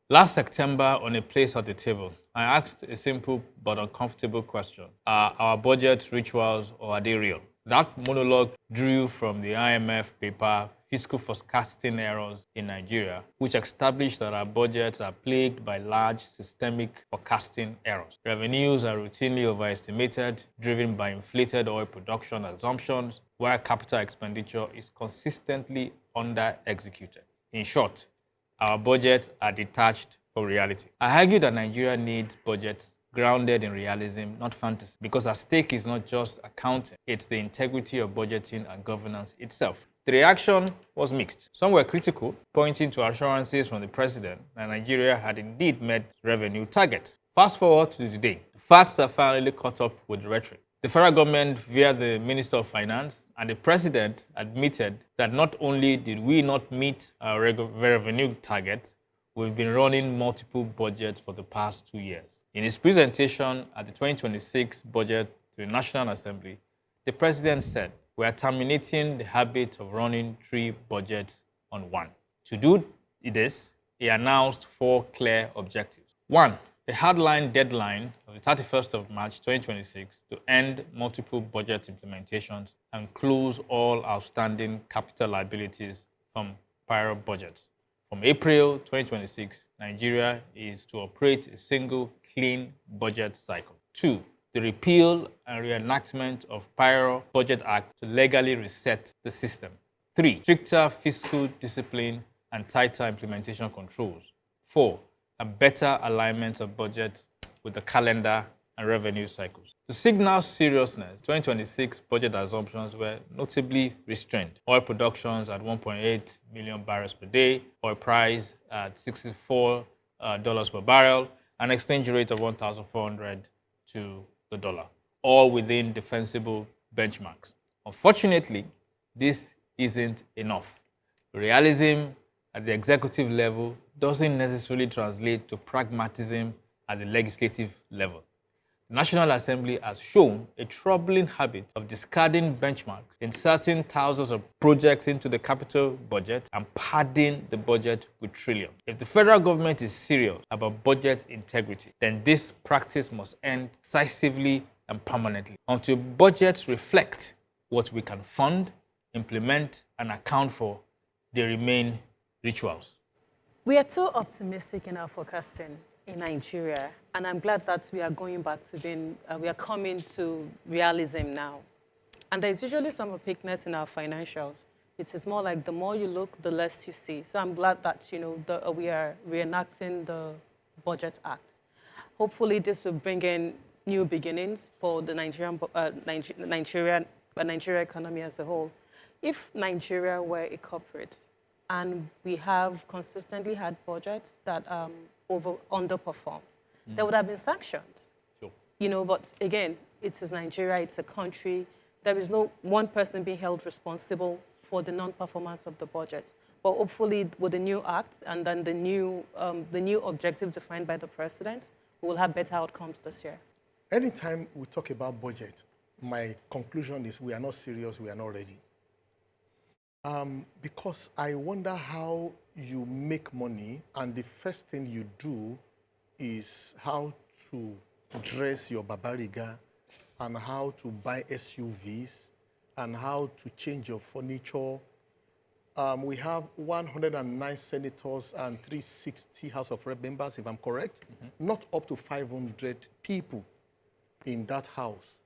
Last September, on a place at the table, I asked a simple but uncomfortable question. Are our budget rituals or are they real? That monologue drew from the IMF paper, Fiscal Forecasting Errors in Nigeria, which established that our budgets are plagued by large systemic forecasting errors. Revenues are routinely overestimated, driven by inflated oil production assumptions, while capital expenditure is consistently under-executed. In short, our budgets are detached from reality. I argue that Nigeria needs budgets grounded in realism, not fantasy, because at stake is not just accounting, it's the integrity of budgeting and governance itself. The reaction was mixed. Some were critical, pointing to assurances from the president that Nigeria had indeed met revenue targets. Fast forward to today, the facts are finally caught up with the rhetoric. The federal government, via the Minister of Finance, and the President admitted that not only did we not meet our revenue target, we've been running multiple budgets for the past 2 years. In his presentation at the 2026 budget to the National Assembly, the President said, "We are terminating the habit of running 3 budgets on one." To do this, he announced 4 clear objectives. 1. A hardline deadline of the 31st of March 2026 to end multiple budget implementations and close all outstanding capital liabilities from prior budgets. From April 2026, Nigeria is to operate a single clean budget cycle. 2. The repeal and reenactment of prior budget acts to legally reset the system. 3. Stricter fiscal discipline and tighter implementation controls. 4. A better alignment of budget with the calendar and revenue cycles. To signal seriousness, 2026 budget assumptions were notably restrained. Oil productions at 1.8 million barrels per day, oil price at $64 per barrel, an exchange rate of 1,400 to the dollar, all within defensible benchmarks. Unfortunately, this isn't enough. Realism at the executive level doesn't necessarily translate to pragmatism at the legislative level. The National Assembly has shown a troubling habit of discarding benchmarks, inserting thousands of projects into the capital budget, and padding the budget with trillions. If the federal government is serious about budget integrity, then this practice must end decisively and permanently. Until budgets reflect what we can fund, implement, and account for, they remain rituals. We are too optimistic in our forecasting in Nigeria, and I'm glad that we are going back to being, we are coming to realism now. And there's usually some opaqueness in our financials. It is more like the more you look, the less you see. So I'm glad that, we are reenacting the Budget Act. Hopefully this will bring in new beginnings for the Nigeria economy as a whole. If Nigeria were a corporate, and we have consistently had budgets that underperform, there would have been sanctions. Sure. But again, it is Nigeria, it's a country. There is no one person being held responsible for the non-performance of the budget. But hopefully with the new act and then the new objective defined by the president, we will have better outcomes this year. Anytime we talk about budget, my conclusion is we are not serious, we are not ready. Because I wonder how you make money, and the first thing you do is how to dress your babariga, and how to buy SUVs, and how to change your furniture. We have 109 senators and 360 House of Rep members, if I'm correct. Not up to 500 people in that house.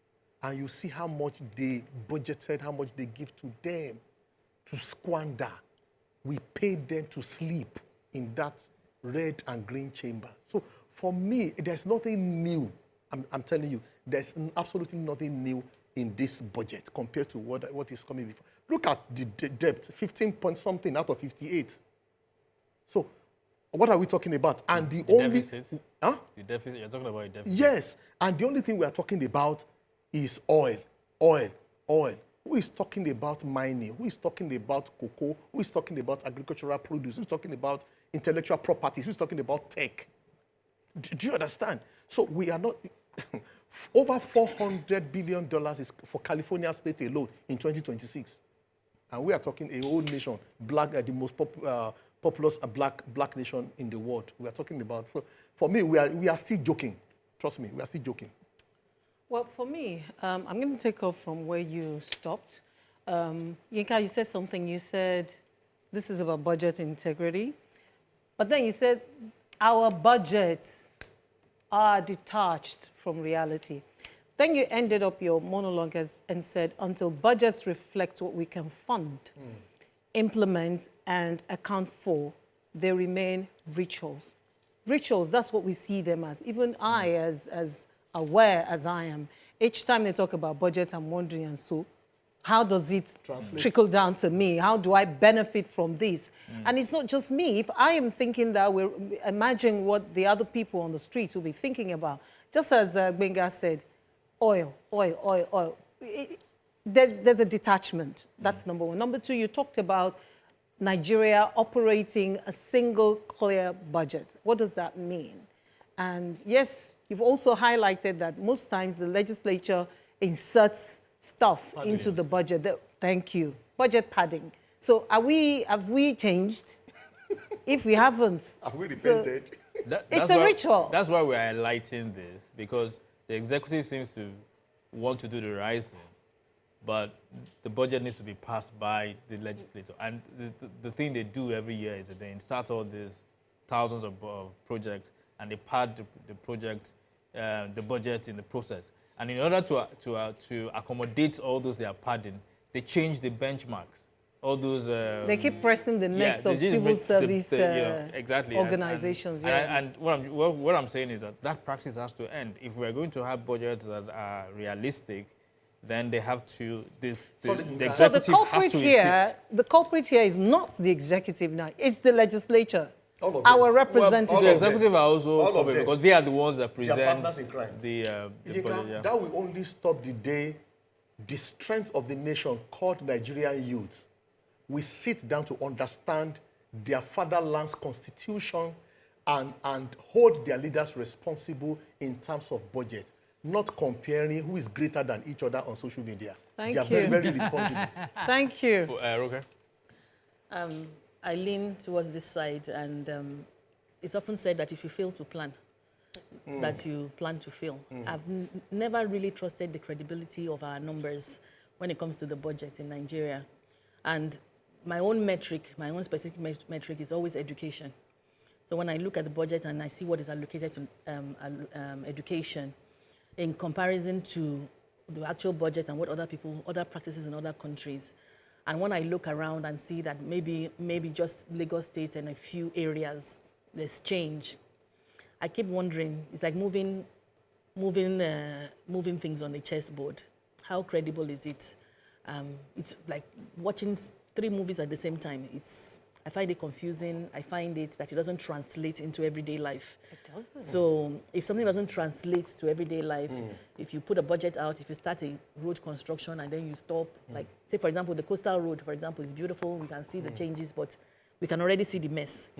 And you see how much they budgeted, how much they give to them to squander. We paid them to sleep in that red and green chamber. So for me, there's nothing new. I'm telling you, there's absolutely nothing new in this budget compared to what is coming before. Look at the debt, 15 point something out of 58. So what are we talking about? And the only deficit. Huh? The deficit. You're talking about a deficit. Yes, and the only thing we are talking about is oil, oil, oil. Who is talking about mining? Who is talking about cocoa? Who is talking about agricultural produce? Who is talking about intellectual properties? Who is talking about tech? Do you understand? So we are not... Over $400 billion is for California state alone in 2026. And we are talking a whole nation, the most populous black nation in the world we are talking about. So for me, we are still joking. Trust me, we are still joking. Well, for me, I'm going to take off from where you stopped. Yinka, you said something. You said this is about budget integrity. But then you said our budgets are detached from reality. Then you ended up your monologue and said, until budgets reflect what we can fund, implement, and account for, they remain rituals. Rituals, that's what we see them as. Even I, as aware as I am, each time they talk about budget, I'm wondering, and so, how does it trickle down to me? How do I benefit from this? And it's not just me. If I am thinking that, imagine what the other people on the streets will be thinking about. Just as Benga said, oil. There's a detachment. That's number one. Number two, you talked about Nigeria operating a single clear budget. What does that mean? And yes, you've also highlighted that most times the legislature inserts stuff into the budget. Thank you. Budget padding. So have we changed? If we haven't. Have we repented? It's a ritual. That's why we're highlighting this, because the executive seems to want to do the right thing, but the budget needs to be passed by the legislature. And the thing they do every year is that they insert all these thousands of projects, and they pad the budget in the process. And in order to accommodate all those they are padding, they change the benchmarks. All those they keep pressing the necks of civil service exactly. organizations. And what I'm saying is that practice has to end. If we're going to have budgets that are realistic, then they have to. The executive so the culprit has to here, insist. the culprit here is not the executive now; it's the legislature. All of them. Our representatives. Well, the executive are also All of culprit them. because they are the ones that They are present partners in crime. the Ijika, budget. Yeah. that will only stop the day the strength of the nation called Nigerian youths we sit down to understand their fatherland's constitution and hold their leaders responsible in terms of budget, not comparing who is greater than each other on social media. Thank they are you. very, very responsible. Thank you. Roque? I lean towards this side, and it's often said that if you fail to plan, that you plan to fail. I've never really trusted the credibility of our numbers when it comes to the budget in Nigeria. And my own metric, my own specific metric is always education. So when I look at the budget and I see what is allocated to education in comparison to the actual budget and what other practices in other countries, and when I look around and see that maybe just Lagos State and a few areas, there's change, I keep wondering, it's like moving things on a chessboard. How credible is it? It's like watching 3 movies at the same time. I find it confusing. I find it that it doesn't translate into everyday life. It doesn't. So if something doesn't translate to everyday life, if you put a budget out, if you start a road construction and then you stop, like say for example, the coastal road, for example, is beautiful. We can see the changes, but we can already see the mess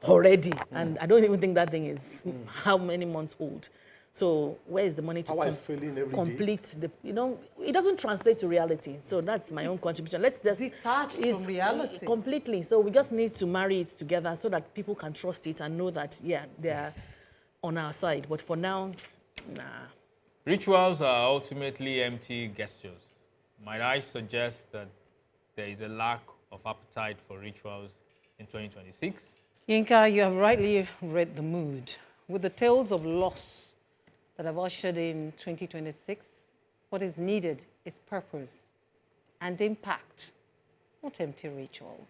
already. And I don't even think that thing is how many months old. So where is the money to Failing every complete the, it doesn't translate to reality. So that's my own contribution. Let's just detached from reality. completely. So we just need to marry it together so that people can trust it and know that, yeah, they're on our side. But for now, nah. Rituals are ultimately empty gestures. Might I suggest that there is a lack of appetite for rituals in 2026? Yinka, you have rightly read the mood. With the tales of loss that have ushered in 2026, what is needed is purpose and impact, not empty rituals.